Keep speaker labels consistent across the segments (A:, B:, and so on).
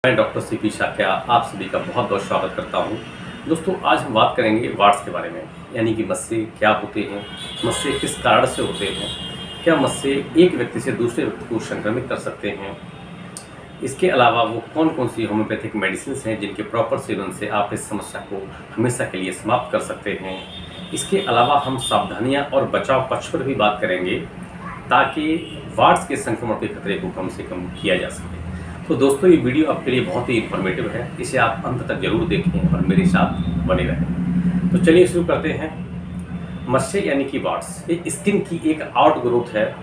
A: मैं doctor CP Shakya आप सभी का बहुत बहुत स्वागत करता हूं। दोस्तों, आज हम बात करेंगे वार्ड्स के बारे में, यानी कि मस्से क्या होते हैं, मस्से किस कारण से होते हैं, क्या मस्से एक व्यक्ति से दूसरे व्यक्ति को संक्रमित कर सकते हैं, इसके अलावा वो कौन कौन सी होम्योपैथिक मेडिसिन हैं जिनके प्रॉपर सेवन से आप इस समस्या को हमेशा के लिए समाप्त कर सकते हैं। इसके अलावा हम सावधानियाँ और बचाव पक्ष पर भी बात करेंगे ताकि वार्ड्स के संक्रमण के खतरे को कम से कम किया जा सके। तो दोस्तों, ये वीडियो आपके लिए बहुत ही इन्फॉर्मेटिव है, इसे आप अंत तक जरूर देखें और मेरे साथ बने रहें। तो चलिए शुरू करते हैं। मस्से यानी कि वार्ड्स, ये स्किन की एक आउट ग्रोथ है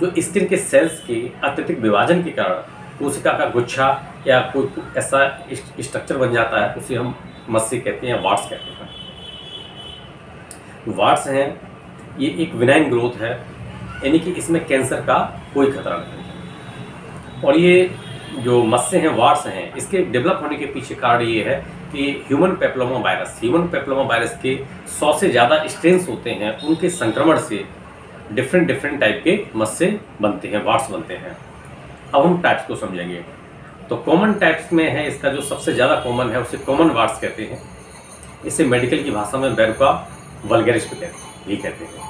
A: जो स्किन के सेल्स के अत्यधिक विभाजन के कारण कोशिका का गुच्छा या कोई ऐसा स्ट्रक्चर बन जाता है, उसे हम मस्से कहते हैं, वार्ड्स कहते हैं। वार्ड्स हैं, ये एक विनाइन ग्रोथ है, यानी कि इसमें कैंसर का कोई खतरा नहीं है। और ये जो मस्से हैं, वार्ड्स हैं, इसके डेवलप होने के पीछे कारण ये है कि ह्यूमन पेप्लोमा वायरस के 100 से ज़्यादा स्ट्रेन्स होते हैं, उनके संक्रमण से डिफरेंट टाइप के मस्से बनते हैं, वार्ड्स बनते हैं। अब हम टाइप्स को समझेंगे। तो कॉमन टाइप्स में है, इसका जो सबसे ज़्यादा कॉमन है उसे कॉमन वार्ड्स कहते हैं। इसे मेडिकल की भाषा में वर्रुका वल्गैरिस भी कहते हैं।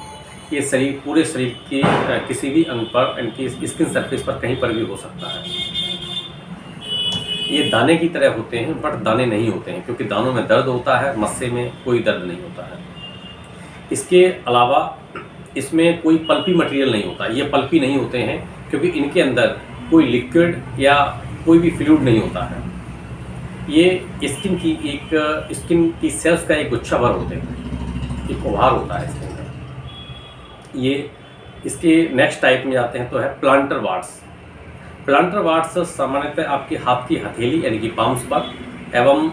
A: ये पूरे शरीर के किसी भी अंग पर, इनकी स्किन सरफेस पर कहीं पर भी हो सकता है। ये दाने की तरह होते हैं, बट दाने नहीं होते हैं, क्योंकि दानों में दर्द होता है, मस्से में कोई दर्द नहीं होता है। इसके अलावा इसमें कोई पल्पी मटेरियल नहीं होता। ये पल्पी नहीं होते हैं क्योंकि इनके अंदर कोई लिक्विड या कोई भी फ्लूइड नहीं होता है। ये स्किन की सेल्स का एक गुच्छा भर होते हैं, एक उभार होता है स्किन का। ये इसके नेक्स्ट टाइप में जाते हैं तो है प्लांटर वार्ड्स। प्लांटर वार्ड्स सामान्यतः आपके हाथ की हथेली यानी कि पाम्स पर एवं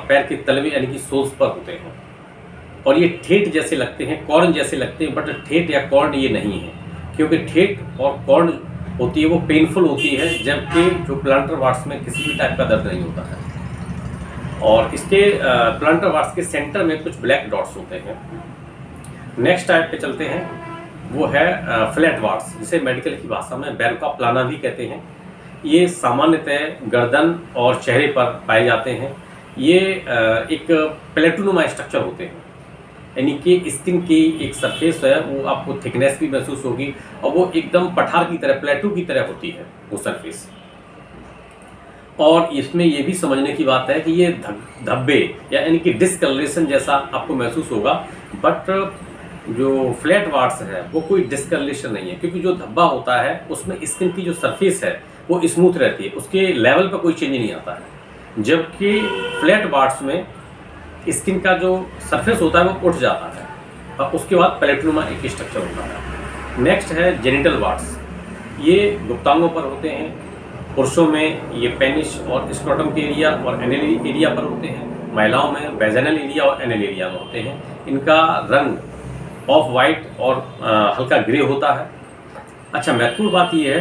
A: पैर के तलवे यानी कि सोल्स पर होते हैं, और ये ठेठ जैसे लगते हैं, कॉर्न जैसे लगते हैं, बट ठेठ या कॉर्न ये नहीं है, क्योंकि ठेठ और कॉर्न होती है वो पेनफुल होती है, जबकि जो प्लांटर वार्ड्स में किसी भी टाइप का दर्द नहीं होता है। और इसके प्लांटर वार्ड्स के सेंटर में कुछ ब्लैक डॉट्स होते हैं। नेक्स्ट टाइप पे चलते हैं, वो है फ्लैट वार्ड्स, जिसे मेडिकल की भाषा में वर्रुका प्लाना भी कहते हैं। ये सामान्यतः गर्दन और चेहरे पर पाए जाते हैं। ये एक प्लेटोनुमा स्ट्रक्चर होते हैं, यानी कि स्किन की एक सरफेस है, वो आपको थिकनेस भी महसूस होगी और वो एकदम पठार की तरह, प्लेटू की तरह होती है वो सरफेस। और इसमें ये भी समझने की बात है कि ये धब्बे यानी कि डिस्कलरेशन जैसा आपको महसूस होगा, बट जो फ्लैट वार्ड्स है वो कोई डिस्कलरेशन नहीं है, क्योंकि जो धब्बा होता है उसमें स्किन की जो सरफेस है वो स्मूथ रहती है, उसके लेवल पर कोई चेंज नहीं आता है। जबकि फ्लैट वार्ड्स में स्किन का जो सरफेस होता है वो उठ जाता है और उसके बाद प्लेटोनुमा एक स्ट्रक्चर होता है। नेक्स्ट है जेनिटल वार्ड्स। ये गुप्तांगों पर होते हैं। पुरुषों में ये पेनिस और स्क्रोटम के एरिया और एनल एरिया पर होते हैं। महिलाओं में वेजाइनल एरिया और एनल एरिया में होते हैं। इनका रंग ऑफ वाइट और हल्का ग्रे होता है। अच्छा, महत्वपूर्ण बात यह है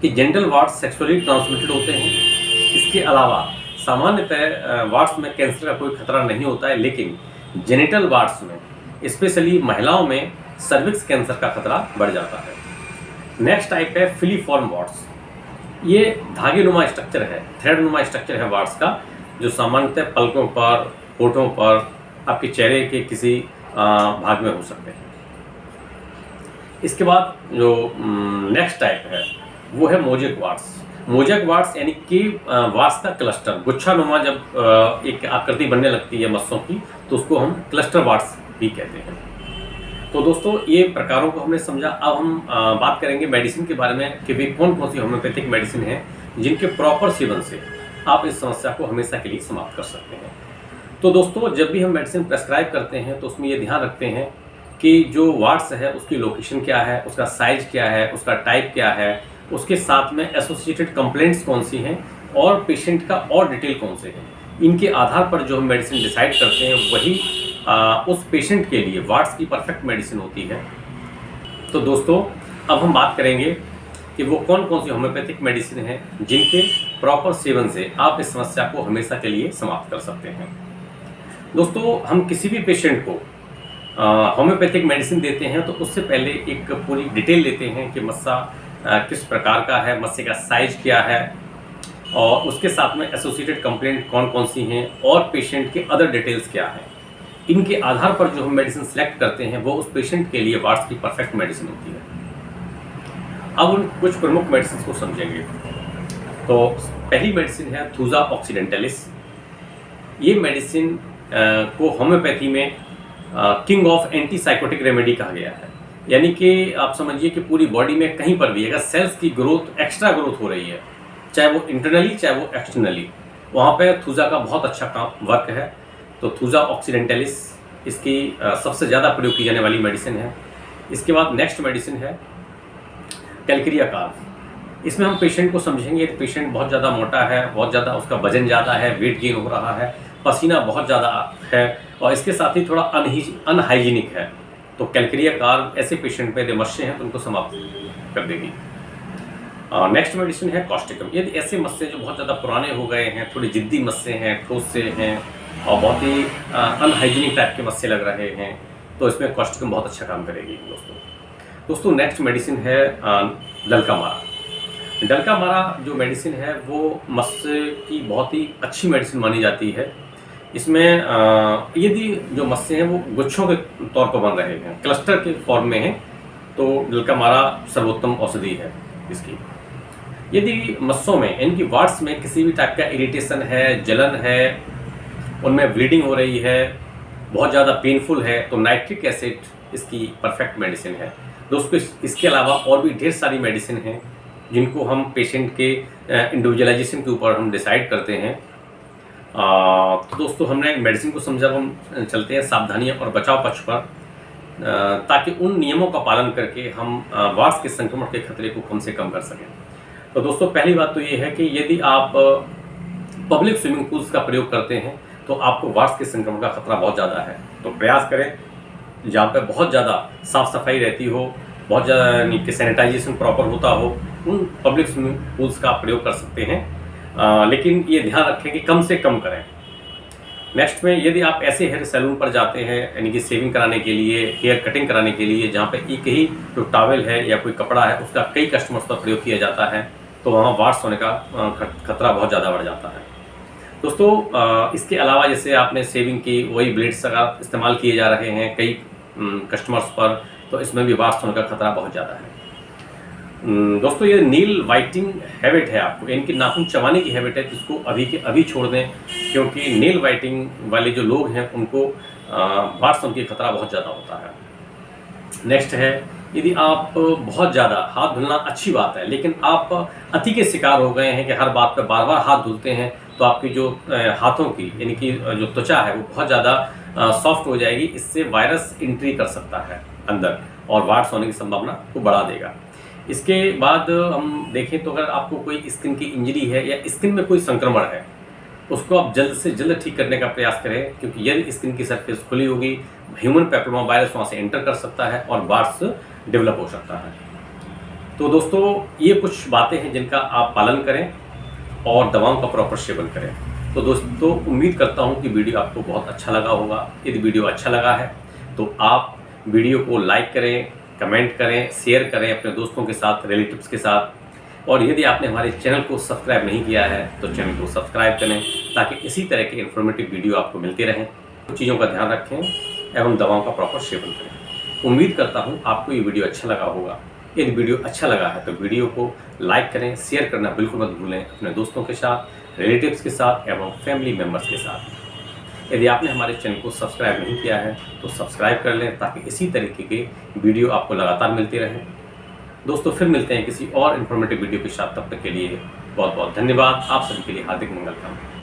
A: कि जेनिटल वार्ड्स सेक्सुअली ट्रांसमिटेड होते हैं। इसके अलावा सामान्यतः वार्ड्स में कैंसर का कोई खतरा नहीं होता है, लेकिन जेनिटल वार्ड्स में स्पेशली महिलाओं में सर्विक्स कैंसर का खतरा बढ़ जाता है। नेक्स्ट टाइप है फिलीफॉर्म वार्ड्स। ये धागे नुमा स्ट्रक्चर है, थ्रेड नुमा स्ट्रक्चर है वार्ड्स का, जो सामान्यतः पलकों पर, होठों पर, आपके चेहरे के किसी भाग में हो सकते हैं। इसके बाद जो नेक्स्ट टाइप है वो है मोजेक वार्ड्स। मोजेक वार्ड्स यानी कि वार्ड्स का क्लस्टर, गुच्छा नुमा जब एक आकृति बनने लगती है मस्सों की, तो उसको हम क्लस्टर वार्ड्स भी कहते हैं। तो दोस्तों, ये प्रकारों को हमने समझा। अब हम बात करेंगे मेडिसिन के बारे में कि वे कौन कौन सी होम्योपैथिक मेडिसिन हैं जिनके प्रॉपर सेवन से आप इस समस्या को हमेशा के लिए समाप्त कर सकते हैं। तो दोस्तों, जब भी हम मेडिसिन प्रेस्क्राइब करते हैं तो उसमें ये ध्यान रखते हैं कि जो वार्ड्स है उसकी लोकेशन क्या है, उसका साइज क्या है, उसका टाइप क्या है, उसके साथ में एसोसिएटेड कंप्लेंट्स कौन सी हैं और पेशेंट का और डिटेल कौन से हैं। इनके आधार पर जो हम मेडिसिन डिसाइड करते हैं वही उस पेशेंट के लिए वार्ड्स की परफेक्ट मेडिसिन होती है। तो दोस्तों, अब हम बात करेंगे कि वो कौन कौन सी होम्योपैथिक मेडिसिन हैं जिनके प्रॉपर सेवन से आप इस समस्या को हमेशा के लिए समाप्त कर सकते हैं। दोस्तों, हम किसी भी पेशेंट को होम्योपैथिक मेडिसिन देते हैं तो उससे पहले एक पूरी डिटेल लेते हैं कि मस्सा किस प्रकार का है, मस्से का साइज क्या है, और उसके साथ में एसोसिएटेड कंप्लेंट कौन कौन सी हैं और पेशेंट के अदर डिटेल्स क्या हैं, इनके आधार पर जो हम मेडिसिन सेलेक्ट करते हैं वो उस पेशेंट के लिए वार्ड्स की परफेक्ट मेडिसिन होती है। अब उन कुछ प्रमुख मेडिसिन को समझेंगे। तो पहली मेडिसिन है थूजा ऑक्सीडेंटलिस। ये मेडिसिन को होम्योपैथी में किंग ऑफ एंटीसाइकोटिक रेमेडी कहा गया है। यानी कि आप समझिए कि पूरी बॉडी में कहीं पर भी अगर सेल्स की ग्रोथ, एक्स्ट्रा ग्रोथ हो रही है, चाहे वो इंटरनली चाहे वो एक्सटर्नली, वहाँ पे थूजा का बहुत अच्छा काम वर्क है। तो थूजा ऑक्सीडेंटलिस इसकी सबसे ज़्यादा प्रयोग की जाने वाली मेडिसिन है। इसके बाद नेक्स्ट मेडिसिन है कैलकेरिया कार्ब। इसमें हम पेशेंट को समझेंगे, पेशेंट बहुत ज़्यादा मोटा है, बहुत ज़्यादा उसका वजन ज़्यादा है, वेट गेन हो रहा है, पसीना बहुत ज़्यादा है और इसके साथ ही थोड़ा अनहाइजीनिक है, तो कैलकेरिया कार्ब ऐसे पेशेंट पे यदि मस्से हैं तो उनको समाप्त कर देगी। नेक्स्ट मेडिसिन है कॉस्टिकम। यदि ऐसे मस्से जो बहुत ज़्यादा पुराने हो गए हैं, थोड़ी जिद्दी मस्से हैं, ठोस से हैं और बहुत ही अनहाइजीनिक टाइप के मस्से लग रहे हैं, तो इसमें कॉस्टिकम बहुत अच्छा काम करेगी दोस्तों। नेक्स्ट मेडिसिन है डल्कामारा। डल्कामारा जो मेडिसिन है वो मस्से की बहुत ही अच्छी मेडिसिन मानी जाती है। इसमें यदि जो मस्से हैं वो गुच्छों के तौर पर बन रहे हैं, क्लस्टर के फॉर्म में हैं, तो डल्कामारा सर्वोत्तम औषधि है इसकी। यदि मस्सों में, इनकी वार्ड्स में किसी भी टाइप का इरिटेशन है, जलन है, उनमें ब्लीडिंग हो रही है, बहुत ज़्यादा पेनफुल है, तो नाइट्रिक एसिड इसकी परफेक्ट मेडिसिन है दोस्तों। इसके अलावा और भी ढेर सारी मेडिसिन हैं जिनको हम पेशेंट के इंडिविजुअलाइजेशन के ऊपर हम डिसाइड करते हैं। तो दोस्तों हमने मेडिसिन को समझा, हम चलते हैं सावधानियां और बचाव पक्ष पर, ताकि उन नियमों का पालन करके हम वार्ड्स के संक्रमण के खतरे को कम से कम कर सकें। तो दोस्तों पहली बात तो ये है कि यदि आप पब्लिक स्विमिंग पूल्स का प्रयोग करते हैं तो आपको वार्ड्स के संक्रमण का खतरा बहुत ज़्यादा है। तो प्रयास करें जहाँ पर बहुत ज़्यादा साफ़ सफाई रहती हो, बहुत ज़्यादा कि सैनिटाइजेशन प्रॉपर होता हो, उन पब्लिक स्विमिंग पूल्स का आप प्रयोग कर सकते हैं, लेकिन ये ध्यान रखें कि कम से कम करें। नेक्स्ट में यदि आप ऐसे हेयर सैलून पर जाते हैं, यानी कि शेविंग कराने के लिए, हेयर कटिंग कराने के लिए, जहाँ पे एक ही जो टॉवेल है या कोई कपड़ा है उसका कई कस्टमर्स पर प्रयोग किया जाता है, तो वहाँ वार्ड्स होने का खतरा बहुत ज़्यादा बढ़ जाता है दोस्तों। इसके अलावा जैसे आपने शेविंग की वही ब्लेड्स अगर इस्तेमाल किए जा रहे हैं कई कस्टमर्स पर, तो इसमें भी वार्ड्स होने का खतरा बहुत ज़्यादा है दोस्तों। ये नील वाइटिंग हैबिट है आपको, इनकी नाखून चबाने की हैबिट है, इसको अभी के अभी छोड़ दें, क्योंकि नील वाइटिंग वाले जो लोग हैं उनको वार्ड्स होने की खतरा बहुत ज़्यादा होता है। नेक्स्ट है, यदि आप बहुत ज़्यादा, हाथ धुलना अच्छी बात है, लेकिन आप अति के शिकार हो गए हैं कि हर बात पर बार बार हाथ धुलते हैं, तो आपकी जो हाथों की यानी कि जो त्वचा है वो बहुत ज़्यादा सॉफ्ट हो जाएगी। इससे वायरस एंट्री कर सकता है अंदर और वार्ड्स होने की संभावना को बढ़ा देगा। इसके बाद हम देखें तो अगर आपको कोई स्किन की इंजरी है या स्किन में कोई संक्रमण है, उसको आप जल्द से जल्द ठीक करने का प्रयास करें, क्योंकि यदि स्किन की सरफेस खुली होगी, ह्यूमन पैपिलोमा वायरस वहाँ से एंटर कर सकता है और वार्ड्स डेवलप हो सकता है। तो दोस्तों ये कुछ बातें हैं जिनका आप पालन करें और दवाओं का प्रॉपर सेवन करें। तो दोस्तों उम्मीद करता हूँ कि वीडियो आपको बहुत अच्छा लगा होगा। यदि वीडियो अच्छा लगा है तो आप वीडियो को लाइक करें, कमेंट करें, शेयर करें अपने दोस्तों के साथ, रिलेटिव्स के साथ, और यदि आपने हमारे चैनल को सब्सक्राइब नहीं किया है तो चैनल को सब्सक्राइब करें, ताकि इसी तरह के इन्फॉर्मेटिव वीडियो आपको मिलते रहें। कुछ चीज़ों का ध्यान रखें एवं दवाओं का प्रॉपर सेवन करें। उम्मीद करता हूँ आपको ये वीडियो अच्छा लगा होगा। यदि वीडियो अच्छा लगा है तो वीडियो को लाइक करें, शेयर करना बिल्कुल मत भूलें अपने दोस्तों के साथ, रिलेटिव्स के साथ एवं फैमिली मेम्बर्स के साथ। यदि आपने हमारे चैनल को सब्सक्राइब नहीं किया है तो सब्सक्राइब कर लें, ताकि इसी तरीके के वीडियो आपको लगातार मिलते रहें। दोस्तों फिर मिलते हैं किसी और इन्फॉर्मेटिव वीडियो के साथ, तब तक के लिए बहुत बहुत धन्यवाद। आप सभी के लिए हार्दिक मंगल कामना।